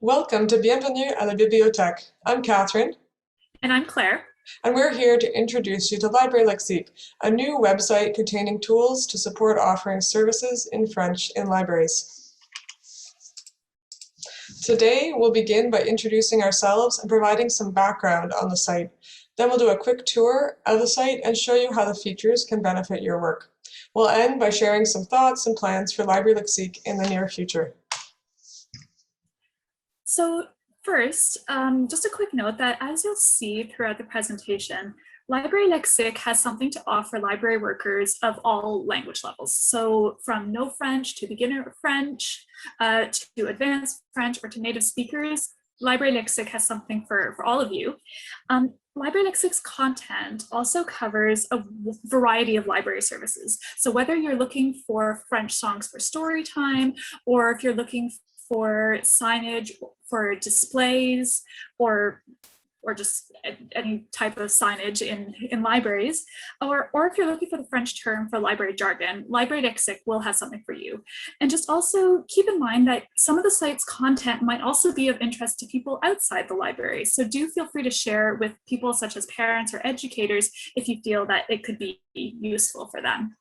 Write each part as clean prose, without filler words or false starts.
Welcome to Bienvenue à la Bibliothèque. I'm Catherine, And I'm Claire. and we're here to introduce you to Library Lexique, a new website containing tools to support offering services in French in libraries. Today, we'll begin by introducing ourselves and providing some background on the site. Then we'll do a quick tour of the site and show you how the features can benefit your work. We'll end by sharing some thoughts and plans for Library Lexique in the near future. So first, just a quick note that as you'll see throughout the presentation, Library Lexique has something to offer library workers of all language levels. So from no French to beginner French, to advanced French, or to native speakers, Library Lexique has something for all of you. Library Lexique's content also covers a variety of library services. So whether you're looking for French songs for story time, or if you're looking for signage, for displays, or just any type of signage in libraries, or if you're looking for the French term for library jargon, Library Lexique will have something for you. And just also keep in mind that some of the site's content might also be of interest to people outside the library. So do feel free to share with people such as parents or educators if you feel that it could be useful for them.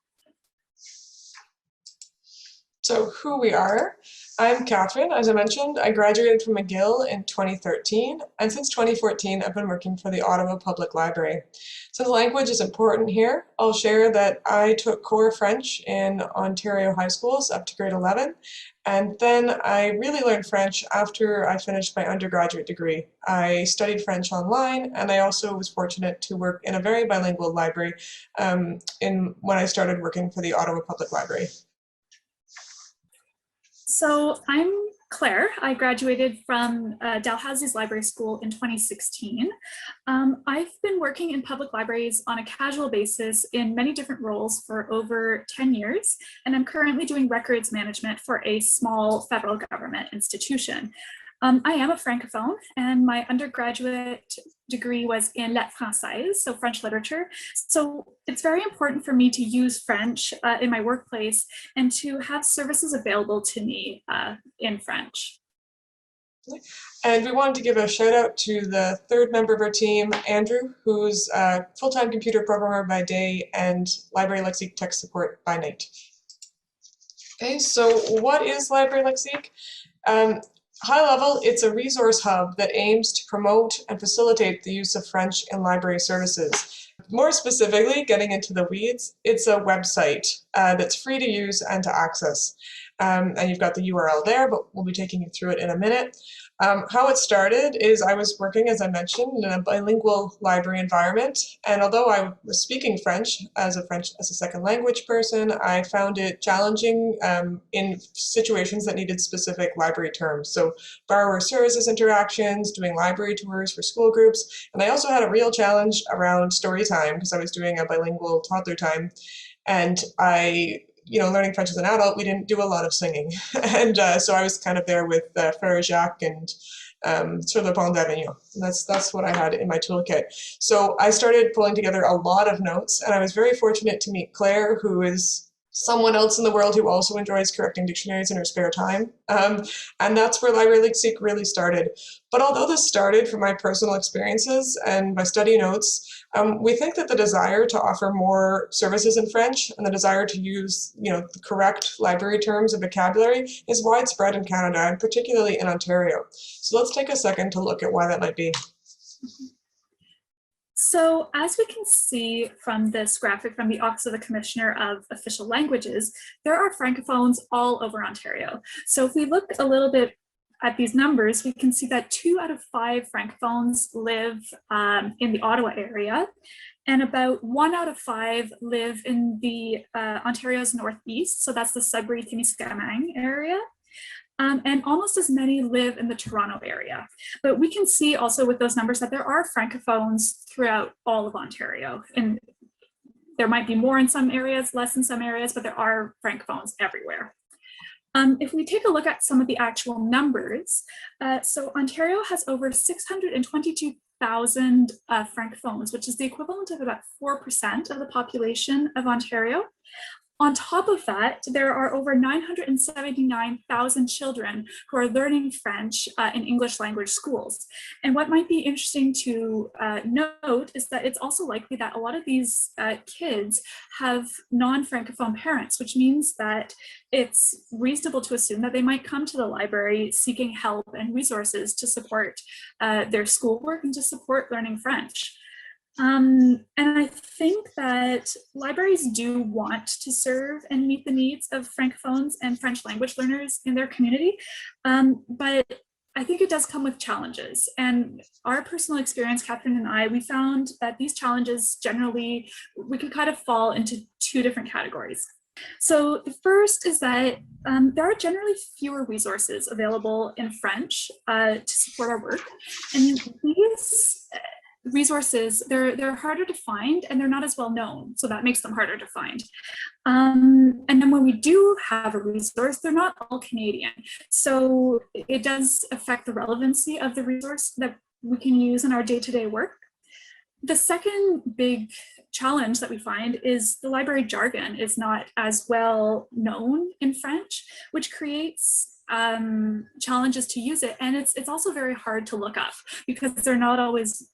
So who we are. I'm Catherine. As I mentioned, I graduated from McGill in 2013, and since 2014, I've been working for the Ottawa Public Library. Since language is important here, I'll share that I took core French in Ontario high schools up to grade 11, and then I really learned French after I finished my undergraduate degree. I studied French online, and I also was fortunate to work in a very bilingual library when I started working for the Ottawa Public Library. So I'm Claire. I graduated from Dalhousie's Library School in 2016. I've been working in public libraries on a casual basis in many different roles for over 10 years, and I'm currently doing records management for a small federal government institution. I am a francophone, and my undergraduate degree was in lettres françaises, so French literature. So it's very important for me to use French in my workplace and to have services available to me in French. And we wanted to give a shout out to the third member of our team, Andrew, who's a full-time computer programmer by day and Library Lexique tech support by night. Okay, so what is Library Lexique? High level, it's a resource hub that aims to promote and facilitate the use of French in library services. More specifically, getting into the weeds, it's a website that's free to use and to access. And you've got the URL there, but we'll be taking you through it in a minute. How it started is I was working, as I mentioned, in a bilingual library environment, and although I was speaking French as a second language person, I found it challenging in situations that needed specific library terms. So borrower services interactions, doing library tours for school groups, and I also had a real challenge around story time because I was doing a bilingual toddler time, and learning French as an adult, we didn't do a lot of singing. And so I was kind of there with Frère Jacques and Sur le Pont d'Avignon. That's what I had in my toolkit. So I started pulling together a lot of notes, and I was very fortunate to meet Claire, who is someone else in the world who also enjoys correcting dictionaries in her spare time. And that's where Library Lexique really started. But although this started from my personal experiences and my study notes, we think that the desire to offer more services in French and the desire to use, the correct library terms and vocabulary is widespread in Canada, and particularly in Ontario. So let's take a second to look at why that might be. So as we can see from this graphic from the Office of the Commissioner of Official Languages, there are francophones all over Ontario. So if we look a little bit at these numbers, we can see that 2 out of 5 francophones live in the Ottawa area, and about 1 out of 5 live in the Ontario's northeast, so that's the Sudbury-Témiscamingue area. And almost as many live in the Toronto area. But we can see also with those numbers that there are francophones throughout all of Ontario. And there might be more in some areas, less in some areas, but there are francophones everywhere. If we take a look at some of the actual numbers, so Ontario has over 622,000 francophones, which is the equivalent of about 4% of the population of Ontario. On top of that, there are over 979,000 children who are learning French in English language schools. And what might be interesting to note is that it's also likely that a lot of these kids have non-Francophone parents, which means that it's reasonable to assume that they might come to the library seeking help and resources to support their schoolwork and to support learning French. And I think that libraries do want to serve and meet the needs of Francophones and French language learners in their community, but I think it does come with challenges. And our personal experience, Catherine and I, we found that these challenges generally, we could kind of fall into two different categories. So the first is that there are generally fewer resources available in French to support our work. And these resources, they're harder to find and they're not as well known. So that makes them harder to find. And then when we do have a resource, they're not all Canadian. So it does affect the relevancy of the resource that we can use in our day-to-day work. The second big challenge that we find is the library jargon is not as well known in French, which creates challenges to use it. And it's also very hard to look up because they're not always,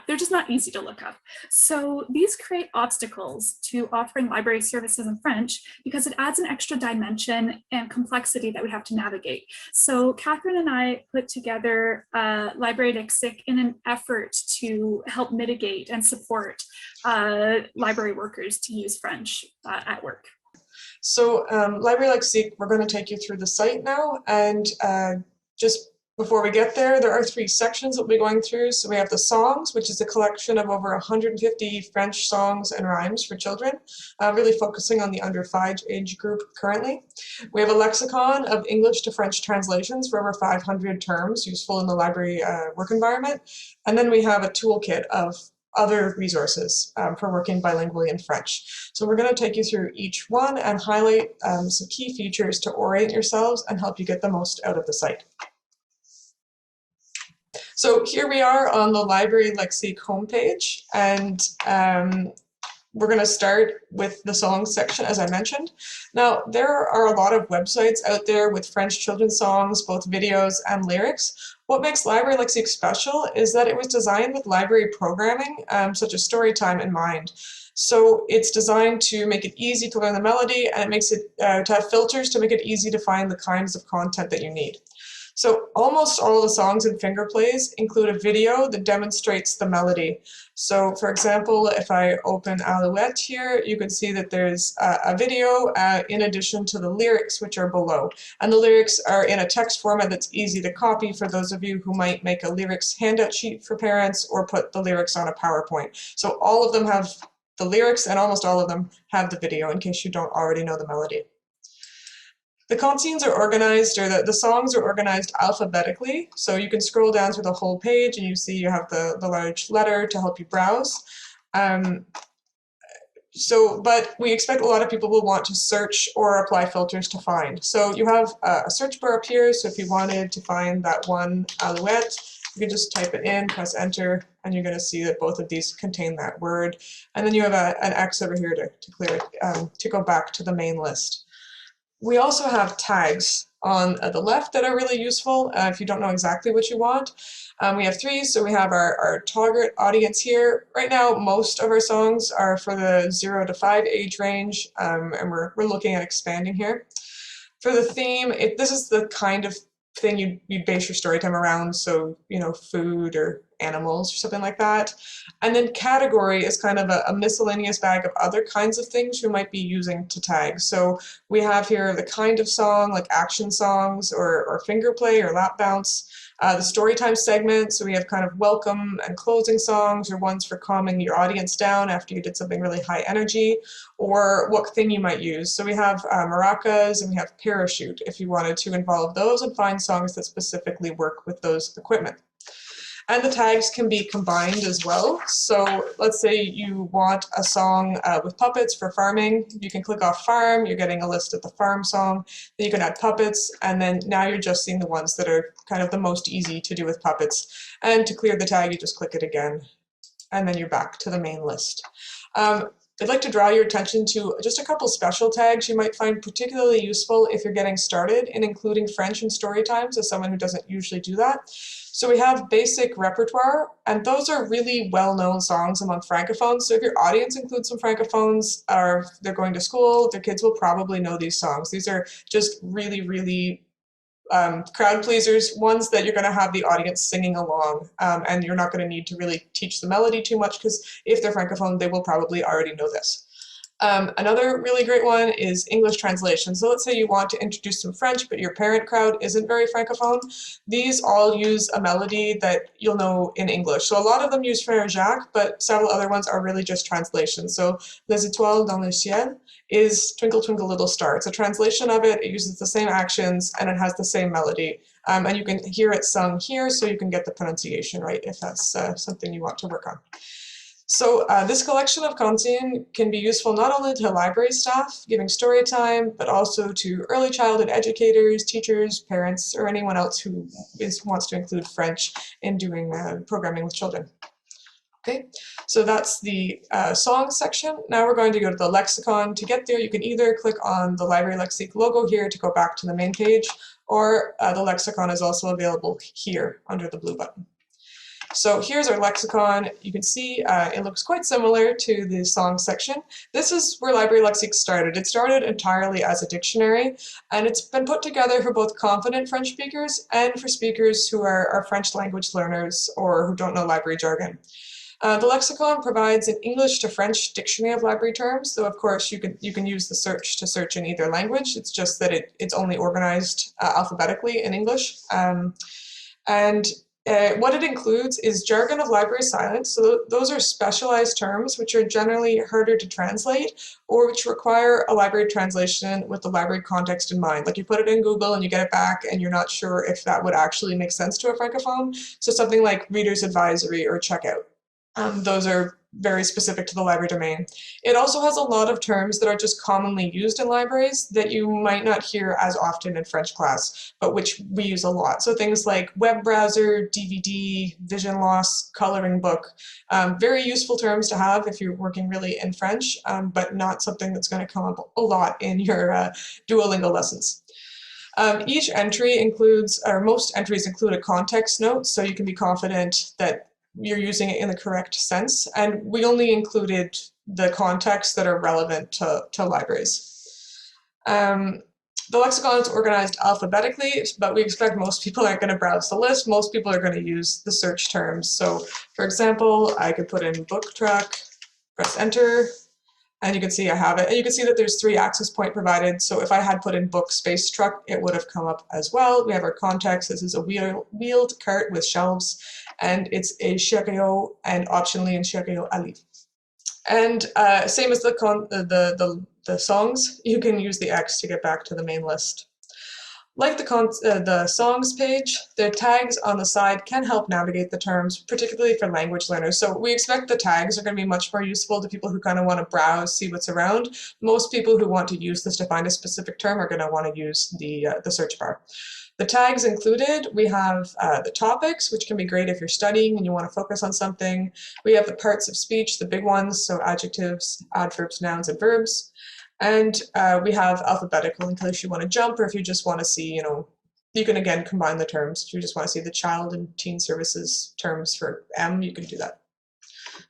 they're just not easy to look up. So these create obstacles to offering library services in French because it adds an extra dimension and complexity that we have to navigate. So Catherine and I put together Library Lexique in an effort to help mitigate and support library workers to use French at work. So Library Lexique, we're going to take you through the site now, and just before we get there, there are 3 sections that we'll be going through. So we have the songs, which is a collection of over 150 French songs and rhymes for children, really focusing on the under 5 age group currently. We have a lexicon of English to French translations for over 500 terms useful in the library work environment. And then we have a toolkit of other resources for working bilingually in French. So we're going to take you through each one and highlight some key features to orient yourselves and help you get the most out of the site. So here we are on the Library Lexique homepage, and we're going to start with the songs section, as I mentioned. Now, there are a lot of websites out there with French children's songs, both videos and lyrics. What makes Library Lexique special is that it was designed with library programming, such as story time, in mind. So it's designed to make it easy to learn the melody, and it makes it to have filters to make it easy to find the kinds of content that you need. So almost all the songs and finger plays include a video that demonstrates the melody. So for example, if I open Alouette here, you can see that there's a video in addition to the lyrics, which are below. And the lyrics are in a text format that's easy to copy for those of you who might make a lyrics handout sheet for parents or put the lyrics on a PowerPoint. So all of them have the lyrics and almost all of them have the video in case you don't already know the melody. The consignes are organized, or the songs are organized alphabetically, so you can scroll down through the whole page and you see you have the large letter to help you browse. But we expect a lot of people will want to search or apply filters to find. So you have a search bar up here, so if you wanted to find that one Alouette, you can just type it in, press enter, and you're going to see that both of these contain that word. And then you have an X over here to clear it, to go back to the main list. We also have tags on the left that are really useful if you don't know exactly what you want. We have 3, so we have our target audience here. Right now, most of our songs are for the 0 to 5 age range, and we're looking at expanding here. For the theme, this is the kind of thing you'd base your story time around, so food or animals or something like that. And then category is kind of a miscellaneous bag of other kinds of things you might be using to tag. So we have here the kind of song, like action songs or finger play or lap bounce. The storytime segment, so we have kind of welcome and closing songs, or ones for calming your audience down after you did something really high energy, or what thing you might use. So we have maracas and we have parachute if you wanted to involve those and find songs that specifically work with those equipment. And the tags can be combined as well. So let's say you want a song with puppets for farming. You can click off farm, you're getting a list of the farm song. Then you can add puppets, and then now you're just seeing the ones that are kind of the most easy to do with puppets. And to clear the tag, you just click it again, and then you're back to the main list. I'd like to draw your attention to just a couple special tags you might find particularly useful if you're getting started in including French in story times as someone who doesn't usually do that. So we have basic repertoire, and those are really well-known songs among francophones. So if your audience includes some francophones, or they're going to school, their kids will probably know these songs. These are just really crowd pleasers, ones that you're going to have the audience singing along, and you're not going to need to really teach the melody too much, because if they're francophone, they will probably already know this. Another really great one is English translation. So let's say you want to introduce some French, but your parent crowd isn't very francophone. These all use a melody that you'll know in English. So a lot of them use Frère Jacques, but several other ones are really just translations. So Les étoiles dans le ciel is Twinkle Twinkle Little Star. It's a translation of it. It uses the same actions and it has the same melody. And you can hear it sung here, so you can get the pronunciation right if that's something you want to work on. So this collection of content can be useful not only to library staff giving story time, but also to early childhood educators, teachers, parents, or anyone else who wants to include French in doing programming with children. Okay, so that's the song section. Now we're going to go to the lexicon. To get there, you can either click on the Library Lexique logo here to go back to the main page, or the lexicon is also available here under the blue button. So here's our lexicon. You can see it looks quite similar to the song section. This is where Library Lexique started. It started entirely as a dictionary, and it's been put together for both confident French speakers and for speakers who are French language learners or who don't know library jargon. The lexicon provides an English to French dictionary of library terms, though of course you can use the search to search in either language. It's just that it's only organized alphabetically in English. What it includes is jargon of library science. So those are specialized terms which are generally harder to translate or which require a library translation with the library context in mind. Like you put it in Google and you get it back and you're not sure if that would actually make sense to a francophone. So something like reader's advisory or checkout. Those are very specific to the library domain. It also has a lot of terms that are just commonly used in libraries that you might not hear as often in French class, but which we use a lot. So things like web browser, DVD, vision loss, coloring book. Very useful terms to have if you're working really in French, but not something that's going to come up a lot in your Duolingo lessons. Each entry includes, or most entries include a context note, so you can be confident that you're using it in the correct sense. And we only included the contexts that are relevant to libraries. The lexicon is organized alphabetically, but we expect most people aren't going to browse the list. Most people are going to use the search terms. So for example, I could put in book truck, press enter, and you can see I have it. And you can see that there's 3 access point provided. So if I had put in book space truck, it would have come up as well. We have our context. This is a wheeled cart with shelves, and it's a chariot and optionally in chariot alley. And same as the songs, you can use the X to get back to the main list. Like the songs page, the tags on the side can help navigate the terms, particularly for language learners. So we expect the tags are going to be much more useful to people who kind of want to browse, see what's around. Most people who want to use this to find a specific term are going to want to use the search bar. The tags included, we have the topics, which can be great if you're studying and you want to focus on something. We have the parts of speech, the big ones, so adjectives, adverbs, nouns, and verbs. And we have alphabetical in case you want to jump, or if you just want to see, you can again combine the terms. If you just want to see the child and teen services terms for M, you can do that.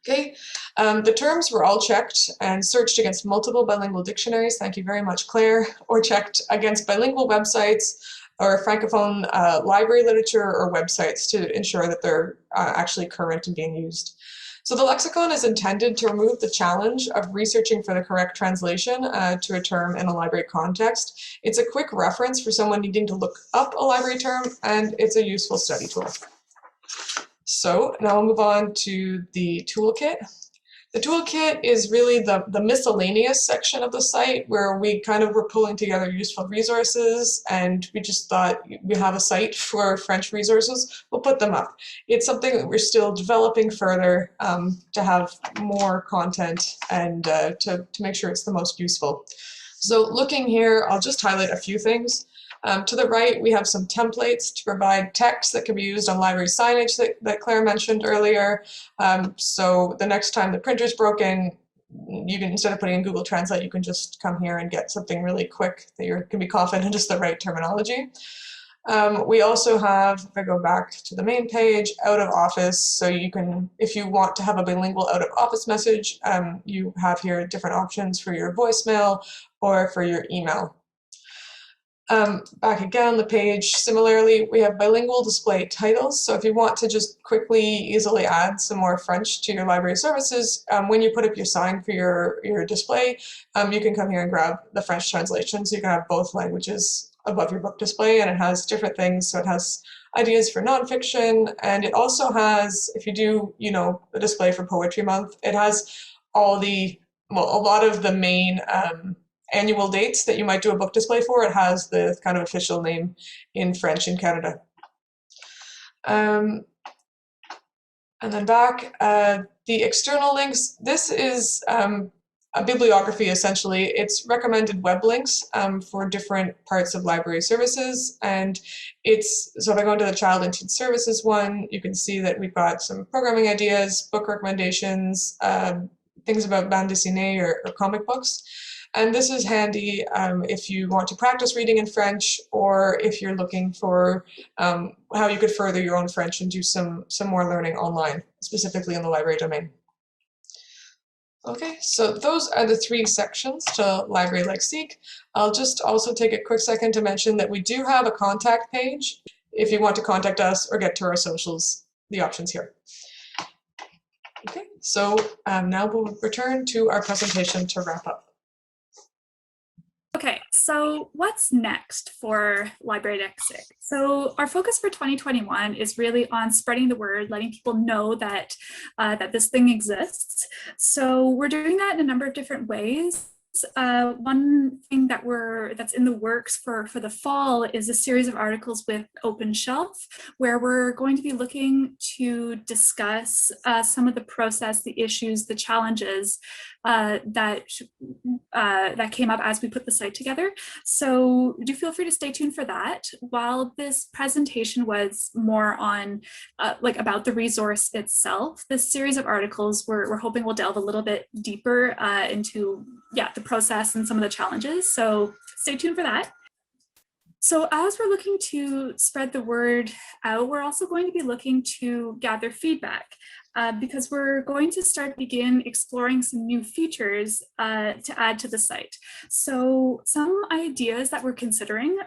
Okay, the terms were all checked and searched against multiple bilingual dictionaries. Thank you very much, Claire. Or checked against bilingual websites or francophone library literature or websites to ensure that they're actually current and being used. So the lexicon is intended to remove the challenge of researching for the correct translation to a term in a library context. It's a quick reference for someone needing to look up a library term, and it's a useful study tool. So now we'll move on to the toolkit. The toolkit is really the miscellaneous section of the site where we kind of were pulling together useful resources, and we just thought we have a site for French resources, we'll put them up. It's something that we're still developing further to have more content and to make sure it's the most useful. So looking here, I'll just highlight a few things. To the right, we have some templates to provide text that can be used on library signage that Claire mentioned earlier. So the next time the printer's broken, you can, instead of putting in Google Translate, you can just come here and get something really quick that you can be confident is the right terminology. We also have, if I go back to the main page, out of office. So you can, if you want to have a bilingual out of office message, you have here different options for your voicemail or for your email. Back again on the page, similarly, we have bilingual display titles. So if you want to just quickly, easily add some more French to your library services, when you put up your sign for your display, you can come here and grab the French translation. So you can have both languages above your book display, and it has different things. So it has ideas for nonfiction, and it also has, if you do, the display for Poetry Month, it has all the, well, a lot of the main annual dates that you might do a book display for. It has the kind of official name in French in Canada. And then back, the external links. This is a bibliography, essentially. It's recommended web links for different parts of library services. And so if I go into the Child and Teen Services one, you can see that we've got some programming ideas, book recommendations, things about bande dessinée or comic books. And this is handy if you want to practice reading in French, or if you're looking for how you could further your own French and do some more learning online, specifically in the library domain. Okay, so those are the 3 sections to Library Lexique. I'll just also take a quick second to mention that we do have a contact page if you want to contact us or get to our socials, the options here. Okay, so now we'll return to our presentation to wrap up. Okay, so what's next for Library Lexique? So our focus for 2021 is really on spreading the word, letting people know that, that this thing exists. So we're doing that in a number of different ways. One thing that's in the works for the fall is a series of articles with Open Shelf, where we're going to be looking to discuss some of the process, the issues, the challenges that came up as we put the site together. So do feel free to stay tuned for that. While this presentation was more on about the resource itself, this series of articles we're hoping will delve a little bit deeper into the process and some of the challenges. So stay tuned for that. So as we're looking to spread the word out, we're also going to be looking to gather feedback because we're going to begin exploring some new features to add to the site. So some ideas that we're considering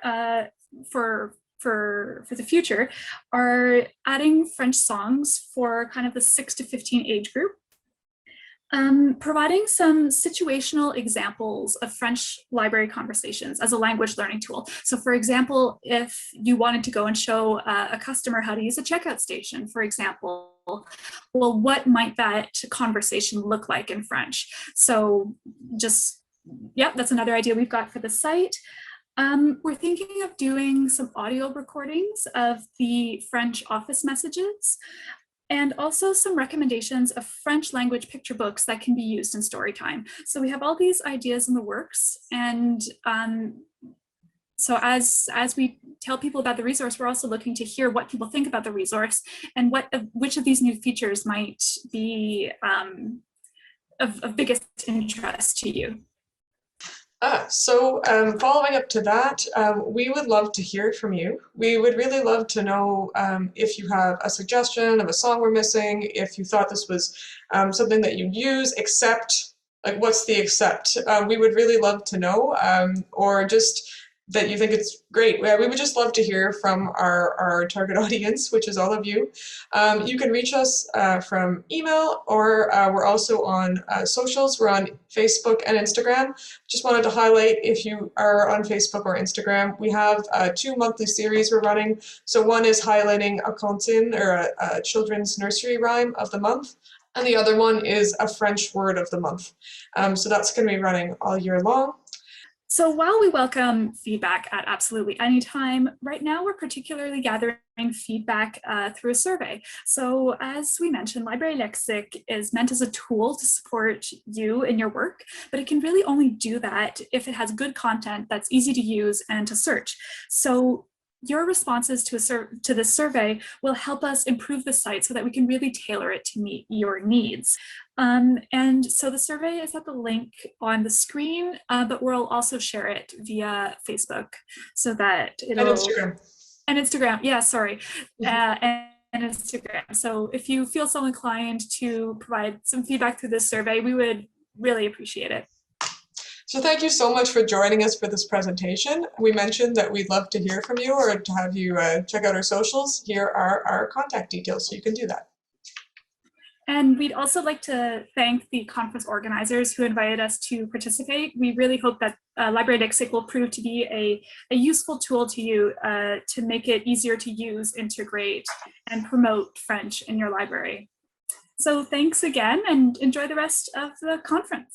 for the future are adding French songs for kind of the 6 to 15 age group. Providing some situational examples of French library conversations as a language learning tool. So for example, if you wanted to go and show a customer how to use a checkout station, for example, well, what might that conversation look like in French? So that's another idea we've got for the site. We're thinking of doing some audio recordings of the French office messages, and also some recommendations of French language picture books that can be used in story time. So we have all these ideas in the works, and so as we tell people about the resource, we're also looking to hear what people think about the resource and which of these new features might be of biggest interest to you. So following up to that, we would love to hear from you. We would really love to know if you have a suggestion of a song we're missing, if you thought this was something that you'd use, except, like, what's the except? We would really love to know, or just that you think it's great. We would just love to hear from our target audience, which is all of you. You can reach us from email, or we're also on socials. We're on Facebook and Instagram. Just wanted to highlight, if you are on Facebook or Instagram, we have 2 monthly series we're running. So one is highlighting a qu'une, or a children's nursery rhyme of the month, and the other one is a French word of the month. So that's going to be running all year long. So while we welcome feedback at absolutely any time, right now we're particularly gathering feedback through a survey. So as we mentioned, Library Lexique is meant as a tool to support you in your work, but it can really only do that if it has good content that's easy to use and to search. So your responses to this survey will help us improve the site so that we can really tailor it to meet your needs. And so the survey is at the link on the screen, but we'll also share it via Facebook so that it'll— And Instagram. And Instagram, yeah, sorry. And Instagram. So if you feel so inclined to provide some feedback through this survey, we would really appreciate it. So thank you so much for joining us for this presentation. We mentioned that we'd love to hear from you or to have you check out our socials. Here are our contact details, so you can do that. And we'd also like to thank the conference organizers who invited us to participate. We really hope that Library Lexique will prove to be a useful tool to you to make it easier to use, integrate, and promote French in your library. So thanks again, and enjoy the rest of the conference.